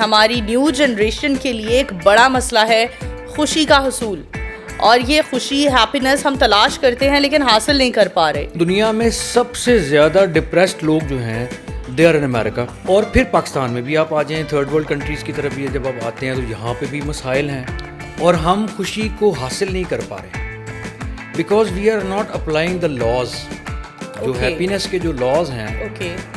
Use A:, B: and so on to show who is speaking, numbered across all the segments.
A: ہماری new generation کے لیے ایک بڑا مسئلہ ہے خوشی کا حصول. اور یہ خوشی ہیپینس ہم تلاش کرتے ہیں لیکن حاصل نہیں کر پا رہے.
B: دنیا میں سب سے زیادہ ڈپریسڈ لوگ جو ہیں دے آر ان امریکہ. اور پھر پاکستان میں بھی آپ آ جائیں, تھرڈ ورلڈ کنٹریز کی طرف بھی جب آپ آتے ہیں تو یہاں پہ بھی مسائل ہیں اور ہم خوشی کو حاصل نہیں کر پا رہے because we are not applying the laws. جو ہیپینس کے جو لاز ہیں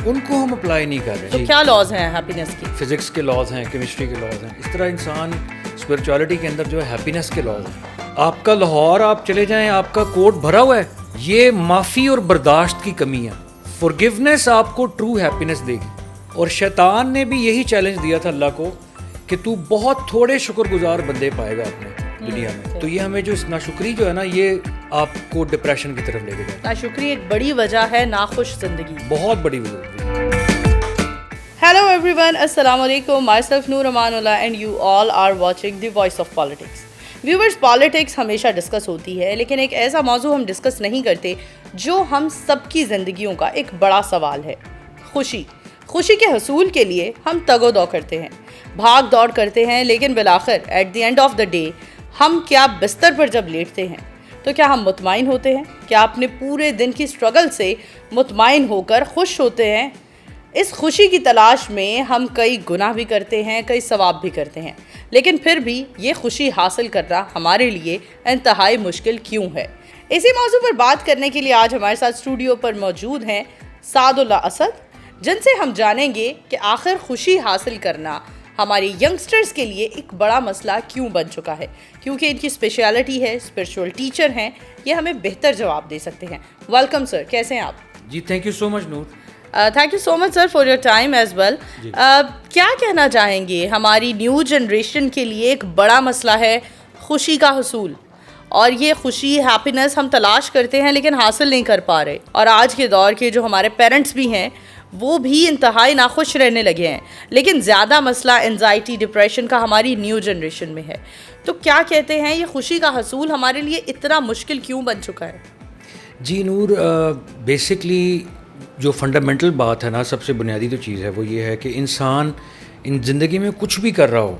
B: ان کو ہم اپلائی نہیں کر رہے.
A: تو کیا لاز ہیں ہیپینس کی؟
B: فزکس کے لاز ہیں, کیمسٹری کے لاز ہیں. اس طرح انسان اسپرچولیٹی کے اندر جو ہے ہیپینس کے لاز ہیں. آپ کا لاہور آپ چلے جائیں, آپ کا کوٹ بھرا ہوا ہے, یہ معافی اور برداشت کی کمی ہے. فورگیونیس آپ کو ٹرو ہیپینس دے گی. اور شیطان نے بھی یہی چیلنج دیا تھا اللہ کو کہ تو بہت تھوڑے شکر گزار بندے پائے گا اپنے دنیا میں. تو یہ ہمیں جو ناشکری جو ہے نا, یہ آپ کو ڈپریشن کی طرف لے کے جائے.
A: ناشکری ایک بڑی وجہ ہے ناخوش زندگی,
B: بہت بڑی وجہ.
A: ہیلو ایوری ون, السلام علیکم. My self Noor Aman Ullah and you all are watching the voice of politics. Viewers, politics ہمیشہ ڈسکس ہوتی ہے لیکن ایک ایسا موضوع ہم ڈسکس نہیں کرتے جو ہم سب کی زندگیوں کا ایک بڑا سوال ہے, خوشی. خوشی کے حصول کے لیے ہم تگ و دو کرتے ہیں, بھاگ دوڑ کرتے ہیں, لیکن بالآخر at the end of the day ہم کیا بستر پر جب لیٹتے ہیں تو کیا ہم مطمئن ہوتے ہیں؟ کیا اپنے پورے دن کی اسٹرگل سے مطمئن ہو کر خوش ہوتے ہیں؟ اس خوشی کی تلاش میں ہم کئی گناہ بھی کرتے ہیں, کئی ثواب بھی کرتے ہیں, لیکن پھر بھی یہ خوشی حاصل کرنا ہمارے لیے انتہائی مشکل کیوں ہے؟ اسی موضوع پر بات کرنے کے لیے آج ہمارے ساتھ اسٹوڈیو پر موجود ہیں سعد اللہ اسد, جن سے ہم جانیں گے کہ آخر خوشی حاصل کرنا ہمارے ینگسٹرز کے لیے ایک بڑا مسئلہ کیوں بن چکا ہے. کیونکہ ان کی اسپیشلٹی ہے, اسپرچول ٹیچر ہیں, یہ ہمیں بہتر جواب دے سکتے ہیں. ویلکم سر, کیسے ہیں آپ؟
B: جی thank you so much Noor.
A: Thank you so much sir for your time as well. کیا کہنا چاہیں گے ہماری نیو جنریشن کے لیے ایک بڑا مسئلہ ہے خوشی کا حصول, اور یہ خوشی ہیپینس ہم تلاش کرتے ہیں لیکن حاصل نہیں کر پا رہے. اور آج کے دور کے جو ہمارے پیرنٹس بھی ہیں وہ بھی انتہائی ناخوش رہنے لگے ہیں, لیکن زیادہ مسئلہ انزائٹی ڈپریشن کا ہماری نیو جنریشن میں ہے. تو کیا کہتے ہیں یہ خوشی کا حصول ہمارے لیے اتنا مشکل کیوں بن چکا ہے؟
B: جی نور, بیسکلی جو فنڈامنٹل بات ہے نا, سب سے بنیادی جو چیز ہے وہ یہ ہے کہ انسان ان زندگی میں کچھ بھی کر رہا ہو,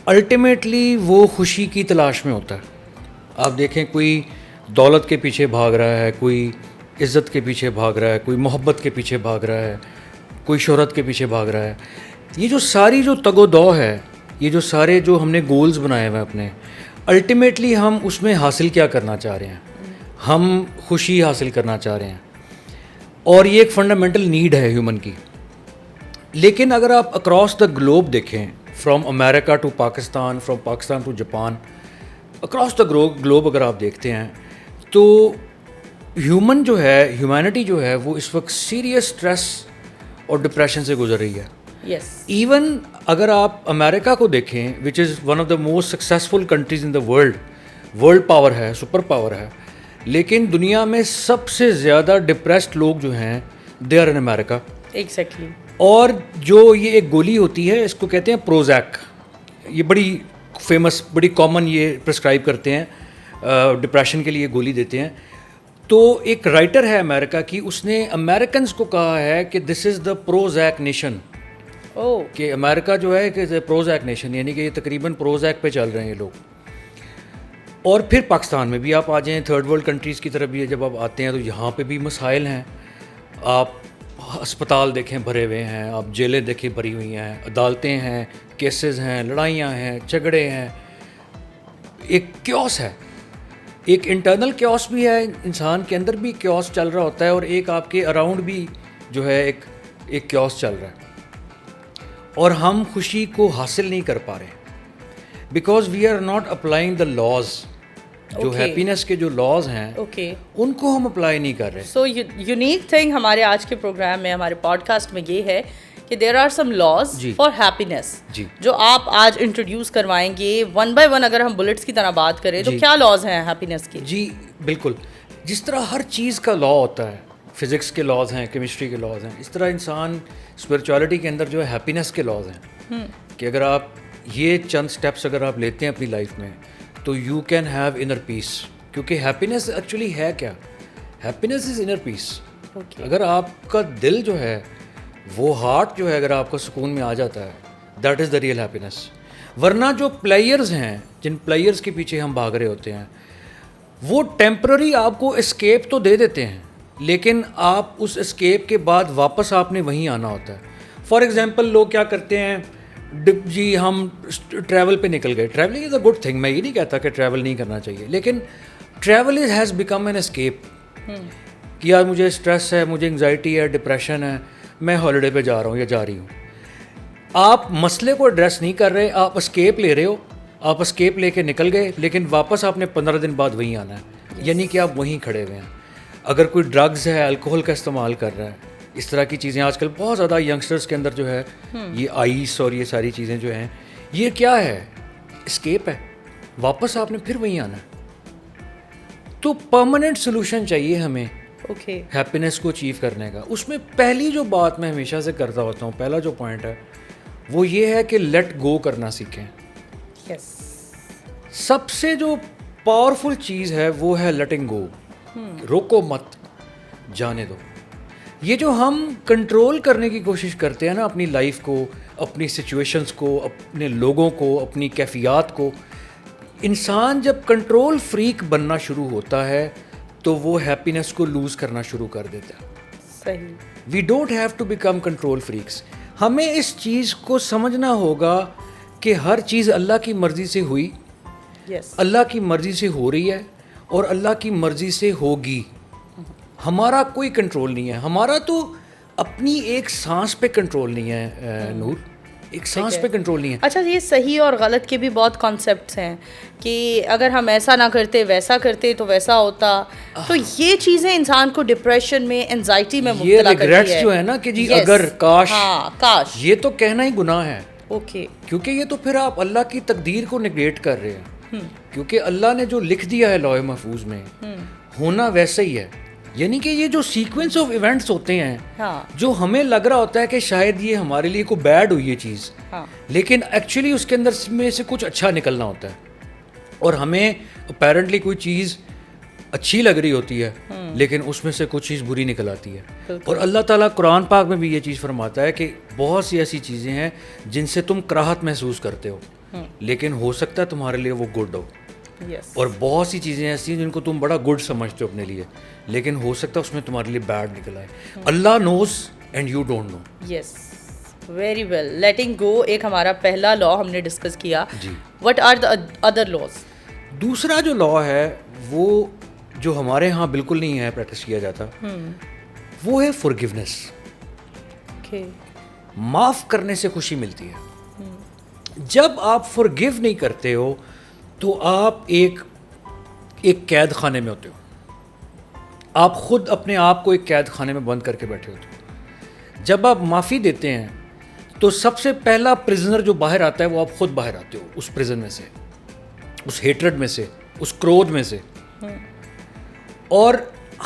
B: الٹیمیٹلی وہ خوشی کی تلاش میں ہوتا ہے. آپ دیکھیں, کوئی دولت کے پیچھے بھاگ رہا ہے, کوئی عزت کے پیچھے بھاگ رہا ہے, کوئی محبت کے پیچھے بھاگ رہا ہے, کوئی شہرت کے پیچھے بھاگ رہا ہے. یہ جو ساری جو تگ و دو ہے, یہ جو سارے جو ہم نے گولز بنائے ہوئے اپنے, الٹیمیٹلی ہم اس میں حاصل کیا کرنا چاہ رہے ہیں؟ ہم خوشی حاصل کرنا چاہ رہے ہیں, اور یہ ایک فنڈامنٹل نیڈ ہے ہیومن کی. لیکن اگر آپ اکراس دا گلوب دیکھیں, from America to Pakistan, from Pakistan to Japan, across the globe اگر آپ دیکھتے ہیں تو ہیومن جو ہے, ہیومینٹی جو ہے, وہ اس وقت سیریس اسٹریس اور ڈپریشن سے گزر رہی ہے.
A: یس,
B: ایون اگر آپ امریکہ کو دیکھیں, which is one of the most successful countries in the world power ہے, سپر پاور ہے, لیکن دنیا میں سب سے زیادہ ڈپریسڈ لوگ جو ہیں they are in America.
A: Exactly.
B: اور جو یہ ایک گولی ہوتی ہے, اس کو کہتے ہیں پروزیک, یہ بڑی فیمس, بڑی کامن, یہ پرسکرائب کرتے ہیں, ڈپریشن کے لیے گولی دیتے ہیں. تو ایک رائٹر ہے امریکہ کی, اس نے امریکنز کو کہا ہے کہ دس از دا پروزیک نیشن. کہ امریکہ جو ہے کہ پروزیک نیشن, یعنی کہ یہ تقریباً پروزیک پہ چل رہے ہیں یہ لوگ. اور پھر پاکستان میں بھی آپ آ جائیں, تھرڈ ورلڈ کنٹریز کی طرف بھی جب آپ آتے ہیں تو یہاں پہ بھی مسائل ہیں. آپ ہسپتال دیکھیں بھرے ہوئے ہیں, آپ جیلیں دیکھیں بھری ہوئی ہیں, عدالتیں ہیں, کیسز ہیں, لڑائیاں ہیں, جھگڑے ہیں, ایک کیوس ہے, ایک انٹرنل کیوس بھی ہے, انسان کے اندر بھی کیوس چل رہا ہوتا ہے, اور ایک آپ کے اراؤنڈ بھی جو ہے ایک کیوس چل رہا ہے. اور ہم خوشی کو حاصل نہیں کر پا رہے because we are not applying the laws. جو ہیپینس کے جو لاز ہیں ان کو ہم اپلائی نہیں کر رہے.
A: سو یونیک تھنگ ہمارے آج کے پروگرام میں, ہمارے پوڈ کاسٹ میں یہ ہے کہ there are some laws for happiness, جو آپ آج انٹروڈیوس کروائیں گے. ون بائی ون اگر ہم بلٹس کی طرح بات کریں تو کیا لاز ہیں ہیپینس کے؟
B: جی بالکل, جس طرح ہر چیز کا لا ہوتا ہے, فزکس کے لاز ہیں, کیمسٹری کے لاز ہیں, اس طرح انسان اسپرچولیٹی کے اندر جو ہے ہیپینس کے لاز ہیں. کہ اگر آپ یہ چند اسٹیپس اگر آپ لیتے ہیں اپنی لائف میں تو یو کین ہیو انر پیس. کیونکہ ہیپینس ایکچولی ہے کیا؟ ہیپینس از انر پیس. اگر آپ کا دل جو ہے, وہ ہارٹ جو ہے, اگر آپ کا سکون میں آ جاتا ہے, that is the real happiness. ورنہ جو پلیئرز ہیں, جن پلیئرز کے پیچھے ہم بھاگ رہے ہوتے ہیں, وہ ٹیمپرری آپ کو اسکیپ تو دے دیتے ہیں, لیکن آپ اس اسکیپ کے بعد واپس آپ نے وہیں آنا ہوتا ہے. فار ایگزامپل لوگ کیا کرتے ہیں, جی ہم ٹریول پہ نکل گئے. Travelling is a good thing, میں یہ نہیں کہتا کہ ٹریول نہیں کرنا چاہیے, لیکن travel has become an escape. کہ یار مجھے اسٹریس ہے, مجھے انگزائٹی ہے, ڈپریشن ہے, میں ہالیڈے پہ جا رہا ہوں یا جا رہی ہوں. آپ مسئلے کو ایڈریس نہیں کر رہے, آپ اسکیپ لے رہے ہو, آپ اسکیپ لے کے نکل گئے, لیکن واپس آپ نے 15 دن بعد وہیں آنا ہے, یعنی کہ آپ وہیں کھڑے ہوئے ہیں. اگر کوئی ڈرگز ہے, الکوہل کا استعمال کر رہا ہے, اس طرح کی چیزیں آج کل بہت زیادہ ینگسٹرز کے اندر جو ہے, یہ آئس اور یہ ساری چیزیں جو ہیں, یہ کیا ہے, اسکیپ ہے, واپس آپ نے پھر وہیں آنا ہے. تو پرماننٹ سلوشن چاہیے ہمیں ہیپینس کو اچیو کرنے کا. اس میں پہلی جو بات میں ہمیشہ سے کرتا ہوتا ہوں, پہلا جو پوائنٹ ہے وہ یہ ہے کہ لیٹ گو کرنا سیکھیں. سب سے جو پاورفل چیز ہے وہ ہے لیٹنگ گو. روکو مت, جانے دو. یہ جو ہم کنٹرول کرنے کی کوشش کرتے ہیں نا اپنی لائف کو, اپنی سچویشنز کو, اپنے لوگوں کو, اپنی کیفیات کو, انسان جب کنٹرول فریک بننا شروع ہوتا ہے تو وہ ہیپینس کو لوز کرنا شروع کر دیتا ہے.
A: صحیح.
B: We don't have to become control freaks. ہمیں اس چیز کو سمجھنا ہوگا کہ ہر چیز اللہ کی مرضی سے ہوئی, اللہ کی مرضی سے ہو رہی ہے اور اللہ کی مرضی سے ہوگی. ہمارا کوئی کنٹرول نہیں ہے. ہمارا تو اپنی ایک سانس پہ کنٹرول نہیں ہے نور, ایک سانس پہ کنٹرول نہیں ہے.
A: اچھا, یہ صحیح اور غلط کے بھی بہت کانسیپٹس ہیں کہ اگر ہم ایسا نہ کرتے ویسا کرتے تو ویسا ہوتا. تو یہ چیزیں انسان کو ڈپریشن میں, انزائٹی میں مبتلا کرتی ہے.
B: یہ ریگریٹس جو ہے نا کہ جی اگر کاش,
A: کاش,
B: یہ تو کہنا ہی گناہ ہے.
A: اوکے.
B: کیونکہ یہ تو پھر آپ اللہ کی تقدیر کو نگیٹ کر رہے ہیں. کیونکہ اللہ نے جو لکھ دیا ہے لوح محفوظ میں, ہونا ویسا ہی ہے. یعنی کہ یہ جو سیکوینس آف ایونٹس ہوتے ہیں, جو ہمیں لگ رہا ہوتا ہے کہ شاید یہ ہمارے لیے کوئی بیڈ ہوئی یہ چیز, لیکن ایکچولی اس کے اندر میں سے کچھ اچھا نکلنا ہوتا ہے. اور ہمیں اپیرنٹلی کوئی چیز اچھی لگ رہی ہوتی ہے, لیکن اس میں سے کچھ چیز بری نکل آتی ہے. اور اللہ تعالیٰ قرآن پاک میں بھی یہ چیز فرماتا ہے کہ بہت سی ایسی چیزیں ہیں جن سے تم کراہت محسوس کرتے ہو, لیکن ہو سکتا ہے تمہارے لیے وہ گڈ ہو. اور بہت سی چیزیں ایسی ہیں جن کو تم بڑا گڈ سمجھتے ہو اپنے لیے, لیکن ہو سکتا ہے اس میں تمہارے لیے بیڈ نکل آئے. Allah knows and you don't know.
A: Yes, very well. Letting go ایک ہمارا پہلا لا ہم نے ڈسکس کیا. What are the other laws?
B: دوسرا جو لا ہے وہ جو ہمارے ہاں بالکل نہیں ہے پریکٹس کیا جاتا, وہ ہے فورگیونیس. معاف کرنے سے خوشی ملتی ہے. جب آپ فورگیو نہیں کرتے ہو تو آپ ایک قید خانے میں ہوتے ہو. آپ خود اپنے آپ کو ایک قید خانے میں بند کر کے بیٹھے ہوتے ہو. جب آپ معافی دیتے ہیں تو سب سے پہلا پرزنر جو باہر آتا ہے وہ آپ خود باہر آتے ہو اس پرزن میں سے, اس ہیٹرڈ میں سے, اس کرودھ میں سے. اور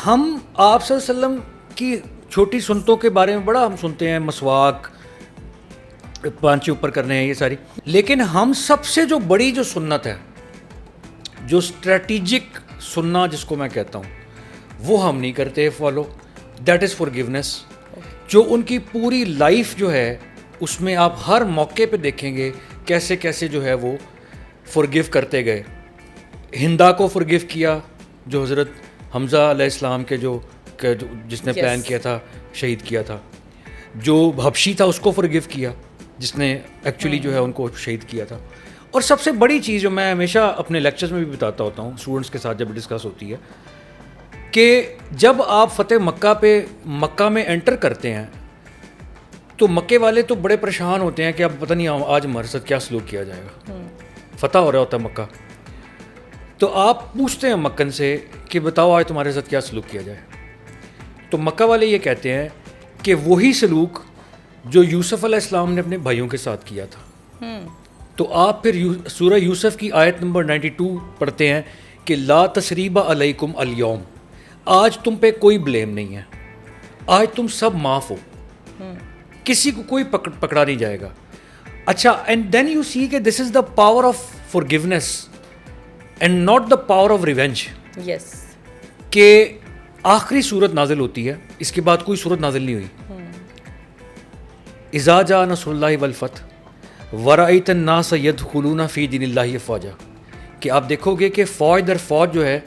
B: ہم آپ صلی اللہ علیہ وسلم کی چھوٹی سنتوں کے بارے میں بڑا ہم سنتے ہیں, مسواک, پانچے اوپر کرنے ہیں, یہ ساری. لیکن ہم سب سے جو بڑی جو سنت ہے, جو اسٹریٹجک سننا جس کو میں کہتا ہوں, وہ ہم نہیں کرتے فالو. That is فورگیونیس. جو ان کی پوری لائف جو ہے اس میں آپ ہر موقع پہ دیکھیں گے کیسے کیسے جو ہے وہ فورگیو کرتے گئے. ہندا کو فورگیو کیا جو حضرت حمزہ علیہ السلام کے جو جس نے پلان کیا تھا, شہید کیا تھا. جو حبشی تھا اس کو فورگیو کیا جس نے ایکچولی جو ہے ان کو شہید کیا تھا. اور سب سے بڑی چیز جو میں ہمیشہ اپنے لیکچرز میں بھی بتاتا ہوتا ہوں اسٹوڈنٹس کے ساتھ جب ڈسکس ہوتی ہے, کہ جب آپ فتح مکہ میں انٹر کرتے ہیں تو مکے والے تو بڑے پریشان ہوتے ہیں کہ اب پتہ نہیں آج ہمارے ساتھ کیا سلوک کیا جائے گا. فتح ہو رہا ہوتا ہے مکہ, تو آپ پوچھتے ہیں مکن سے کہ بتاؤ آج تمہارے ساتھ کیا سلوک کیا جائے. تو مکہ والے یہ کہتے ہیں کہ وہی سلوک جو یوسف علیہ السلام نے اپنے بھائیوں کے ساتھ کیا تھا. تو آپ پھر سورہ یوسف کی آیت نمبر 92 پڑھتے ہیں کہ لا تثریب علیکم الیوم, آج تم پہ کوئی بلیم نہیں ہے, آج تم سب معاف ہو, کسی کو کوئی پکڑا نہیں جائے گا. اچھا, اینڈ دین یو سی کہ this is the power of forgiveness and not the power of revenge.
A: Yes,
B: کہ آخری صورت نازل ہوتی ہے, اس کے بعد کوئی صورت نازل نہیں ہوئی. اذا جاء نصر اللہ والفتح وَرَأَيْتَ النَّاسَ يَدْخُلُونَ فِي دِينِ اللَّهِ أَفْوَاجًا کہ آپ دیکھو گے کہ فوج در فوج جو ہے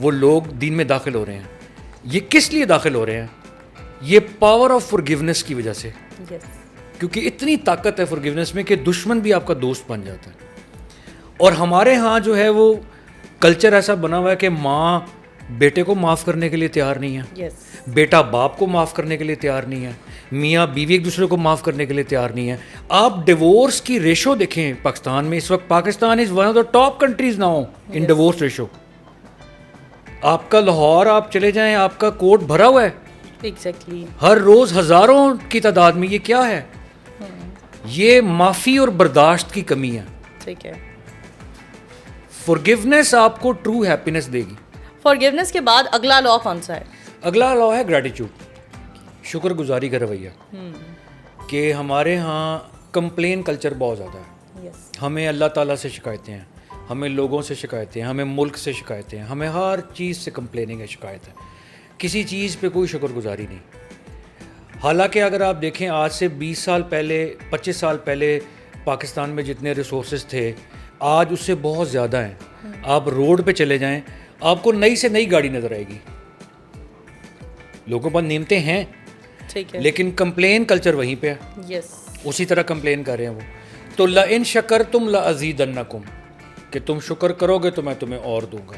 B: وہ لوگ دین میں داخل ہو رہے ہیں. یہ کس لیے داخل ہو رہے ہیں؟ یہ پاور آف فورگیونیس کی وجہ سے. کیونکہ اتنی طاقت ہے فورگیونیس میں کہ دشمن بھی آپ کا دوست بن جاتا ہے. اور ہمارے ہاں جو ہے وہ کلچر ایسا بنا ہوا ہے کہ ماں بیٹے کو معاف کرنے کے لیے تیار نہیں ہے, بیٹا باپ کو معاف کرنے کے لیے تیار نہیں ہے, میاں بیوی ایک دوسرے کو معاف کرنے کے لیے تیار نہیں ہے. آپ ڈیورس کی ریشو دیکھیں پاکستان میں اس وقت. Pakistan is one of the top countries now in divorce ratio. آپ کا لاہور آپ چلے جائیں, آپ کا کورٹ بھرا ہوا ہے
A: ایگزیکٹلی,
B: ہر روز ہزاروں کی تعداد میں. یہ کیا ہے؟ یہ معافی اور برداشت کی کمی ہے.
A: ٹھیک ہے.
B: فورگیونیس آپ کو ٹرو ہیپینس دے گی.
A: فارگیونیس کے بعد اگلا لا کون سا ہے؟
B: اگلا لا ہے گریٹیچیوڈ, شکر گزاری کا رویہ. کہ ہمارے ہاں کمپلین کلچر بہت زیادہ ہے. ہمیں اللہ تعالیٰ سے شکایتیں ہیں, ہمیں لوگوں سے شکایتیں ہیں, ہمیں ملک سے شکایتیں ہیں, ہمیں ہر چیز سے کمپلیننگ ہے, شکایت ہے. کسی چیز پہ کوئی شکر گزاری نہیں. حالانکہ اگر آپ دیکھیں آج سے 20 سال پہلے 25 سال پہلے پاکستان میں جتنے ریسورسز تھے آج اس سے بہت زیادہ ہیں. آپ روڈ پہ چلے جائیں آپ کو نئی سے نئی گاڑی نظر آئے گی. لوگوں پر نعمتیں ہیں لیکن کمپلین کلچر وہیں پہ ہے. اسی طرح کمپلین کر رہے ہیں وہ. تو لئن شکرتم لازیدنکم کہ تم شکر کرو گے تو میں تمہیں اور دوں گا.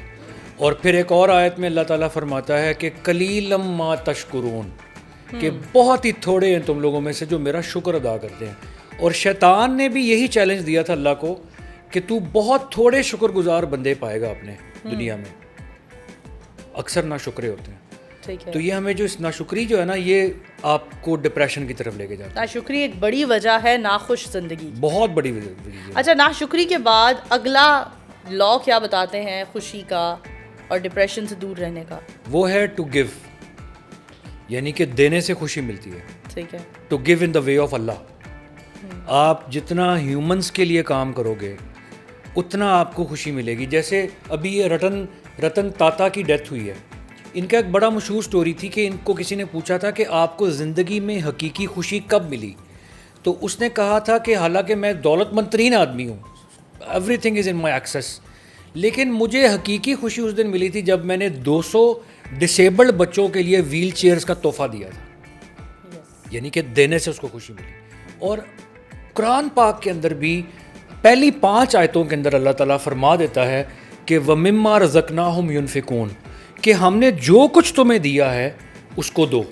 B: اور پھر ایک اور آیت میں اللہ تعالیٰ فرماتا ہے کہ قلیلم ما تشکرون کہ بہت ہی تھوڑے ہیں تم لوگوں میں سے جو میرا شکر ادا کرتے ہیں. اور شیطان نے بھی یہی چیلنج دیا تھا اللہ کو کہ تو بہت تھوڑے شکر گزار بندے پائے گا اپنے دنیا میں, اکثر ناشکرے ہوتے ہیں. تو یہ ہمیں جو اس ناشکری جو ہے نا یہ آپ کو ڈپریشن کی طرف لے کے جاتا ہے.
A: ناشکری ایک بڑی وجہ ہے ناخوش زندگی,
B: بہت بڑی وجہ.
A: اچھا, ناشکری کے بعد اگلا لا کیا بتاتے ہیں خوشی کا اور ڈپریشن سے دور رہنے کا؟
B: وہ ہے ٹو گیو, یعنی کہ دینے سے خوشی ملتی ہے.
A: ٹھیک ہے.
B: To give in the way of Allah. آپ جتنا ہیومنس کے لیے کام کرو گے اتنا آپ کو خوشی ملے گی. جیسے ابھی یہ رتن ٹاٹا کی ڈیتھ ہوئی ہے. ان کا ایک بڑا مشہور سٹوری تھی کہ ان کو کسی نے پوچھا تھا کہ آپ کو زندگی میں حقیقی خوشی کب ملی؟ تو اس نے کہا تھا کہ حالانکہ میں دولت مند ترین آدمی ہوں, every thing is in my access, لیکن مجھے حقیقی خوشی اس دن ملی تھی جب میں نے 200 ڈسیبلڈ بچوں کے لیے ویل چیئرز کا تحفہ دیا تھا. یعنی کہ دینے سے اس کو خوشی ملی. اور قرآن پاک کے اندر بھی پہلی 5 آیتوں کے اندر اللہ تعالیٰ فرما دیتا ہے کہ وَمِمَّا رَزَقْنَاهُمْ يُنْفِقُونَ کہ ہم نے جو کچھ تمہیں دیا ہے اس کو دو,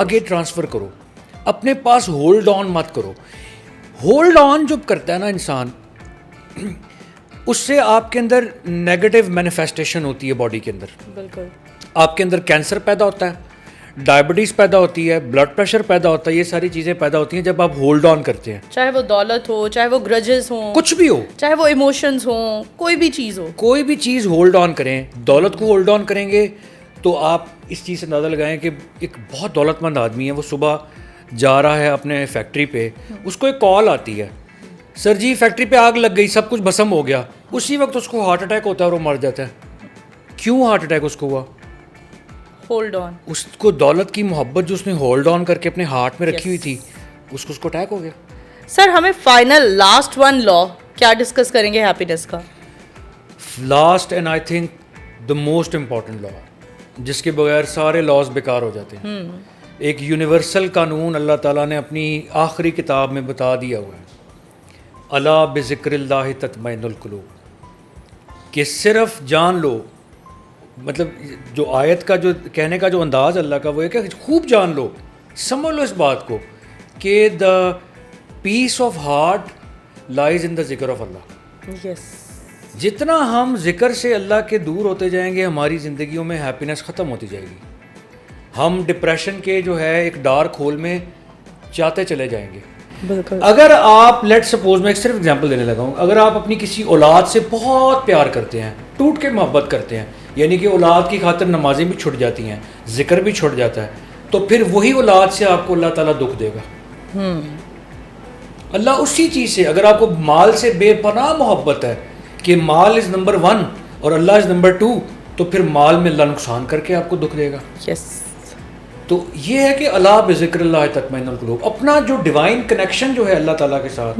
B: آگے ٹرانسفر کرو, اپنے پاس ہولڈ آن مت کرو. ہولڈ آن جو کرتا ہے نا انسان اس سے آپ کے اندر نیگیٹو مینیفیسٹیشن ہوتی ہے باڈی کے اندر.
A: بالکل.
B: آپ کے اندر کینسر پیدا ہوتا ہے, ڈائبٹیز پیدا ہوتی ہے, بلڈ پریشر پیدا ہوتا ہے. یہ ساری چیزیں پیدا ہوتی ہیں جب آپ ہولڈ آن کرتے ہیں,
A: چاہے وہ دولت ہو, چاہے وہ گرجز ہوں,
B: کچھ بھی ہو,
A: چاہے وہ ایموشنز ہوں, کوئی بھی چیز ہو,
B: کوئی بھی چیز ہولڈ آن کریں. دولت کو ہولڈ آن کریں گے تو آپ اس چیز سے اندازہ لگائیں کہ ایک بہت دولت مند آدمی ہے, وہ صبح جا رہا ہے اپنے فیکٹری پہ, اس کو ایک کال آتی ہے, سر جی فیکٹری پہ آگ لگ گئی, سب کچھ بھسم ہو گیا. اسی وقت اس کو ہارٹ اٹیک ہوتا ہے اور وہ مر جاتا ہے. کیوں ہارٹ اٹیک اس کو ہوا؟
A: Hold on.
B: اس کو دولت کی محبت جو اس نے ہولڈ آن کر کے اپنے ہارٹ میں رکھی ہوئی تھی اس کو اٹیک ہو گیا.
A: سر ہمیں فائنل لاسٹ ون لا کیا ڈسکس کریں گے ہیپینس کا؟
B: Last and I think the most important law جس کے بغیر سارے لاز بیکار ہو جاتے ہیں. ایک یونیورسل قانون اللہ تعالیٰ نے اپنی آخری کتاب میں بتا دیا ہوا ہے, الا بذکر اللہ تطمئن القلوب, کہ صرف جان لو. مطلب جو آیت کا جو کہنے کا جو انداز اللہ کا وہ ہے کہ خوب جان لو, سمجھ لو اس بات کو کہ دا پیس آف ہارٹ لائز ان دا ذکر آف اللہ. جتنا ہم ذکر سے اللہ کے دور ہوتے جائیں گے ہماری زندگیوں میں ہیپینس ختم ہوتی جائے گی. ہم ڈپریشن کے جو ہے ایک ڈارک ہول میں جاتے چلے جائیں گے.
A: بالکل.
B: اگر آپ لیٹ سپوز میں ایک صرف اگزامپل دینے لگا ہوں, اگر آپ اپنی کسی اولاد سے بہت پیار کرتے ہیں, ٹوٹ کے محبت کرتے ہیں, یعنی کہ اولاد کی خاطر نمازیں بھی چھٹ جاتی ہیں, ذکر بھی چھٹ جاتا ہے, تو پھر وہی اولاد سے آپ کو اللہ تعالیٰ دکھ دے گا. اللہ اسی چیز سے, اگر آپ کو مال سے بے پناہ محبت ہے کہ مال از نمبر 1 اور اللہ از نمبر 2, تو پھر مال میں اللہ نقصان کر کے آپ کو دکھ دے گا. تو یہ ہے کہ اللہ بذکر اللہ تطمئن القلوب, اپنا جو ڈیوائن کنیکشن جو ہے اللہ تعالیٰ کے ساتھ